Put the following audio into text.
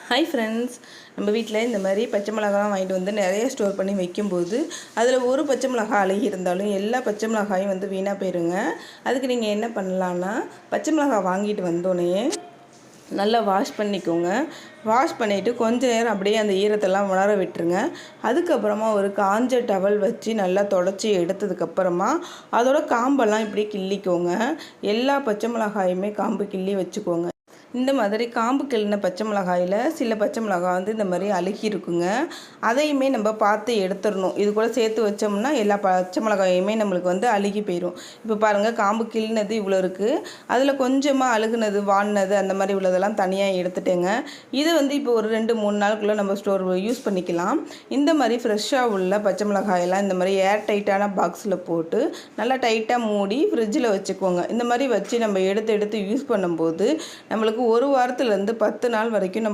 Hi friends, நம்ம வீட்டில் இந்த மாதிரி பச்சை மிளகாலாம் வாங்கிட்டு வந்து நிறைய ஸ்டோர் பண்ணி வைக்கும்போது அதில் ஒரு பச்சை மிளகாய் அழுகி இருந்தாலும் எல்லா பச்சை மிளகாயும் வந்து வீணாக போயிருங்க. அதுக்கு நீங்கள் என்ன பண்ணலான்னா, பச்சை மிளகாய் வாங்கிட்டு வந்தோடனே நல்லா வாஷ் பண்ணிக்கோங்க. வாஷ் பண்ணிவிட்டு கொஞ்ச நேரம் அப்படியே அந்த ஈரத்தெல்லாம் உலர விட்டுருங்க. அதுக்கப்புறமா ஒரு காஞ்ச டவல் வச்சு நல்லா தொடச்சி எடுத்ததுக்கப்புறமா அதோட காம்பெல்லாம் இப்படி கிள்ளிக்கோங்க. எல்லா பச்சை மிளகாயுமே காம்பு கிள்ளி வச்சுக்கோங்க. இந்த மாதிரி காம்பு கிள்ளின பச்சை மிளகாயில் சில பச்சை மிளகாய் வந்து இந்த மாதிரி அழுகி இருக்குங்க. அதையுமே நம்ம பார்த்து எடுத்துடணும். இது கூட சேர்த்து வச்சோம்னா எல்லா பச்சை மிளகாயுமே நம்மளுக்கு வந்து அழுகி போயிடும். இப்போ பாருங்கள், காம்பு கிள்ளினது இவ்வளோ இருக்குது. அதில் கொஞ்சமாக அழுகுனது வாடினது அந்த மாதிரி உள்ளதெல்லாம் தனியாக எடுத்துட்டேங்க. இது வந்து இப்போ ஒரு 2-3 நாளுக்குள்ளே நம்ம ஸ்டோர் யூஸ் பண்ணிக்கலாம். இந்த மாதிரி ஃப்ரெஷ்ஷாக உள்ள பச்சை மிளகாயெல்லாம் இந்த மாதிரி ஏர் டைட்டான பாக்ஸில் போட்டு நல்லா டைட்டாக மூடி ஃப்ரிட்ஜில் வச்சுக்கோங்க. இந்த மாதிரி வச்சு நம்ம எடுத்து யூஸ் பண்ணும்போது நம்மளுக்கு 1 வாரத்துலேருந்து 10 நாள் வரைக்கும்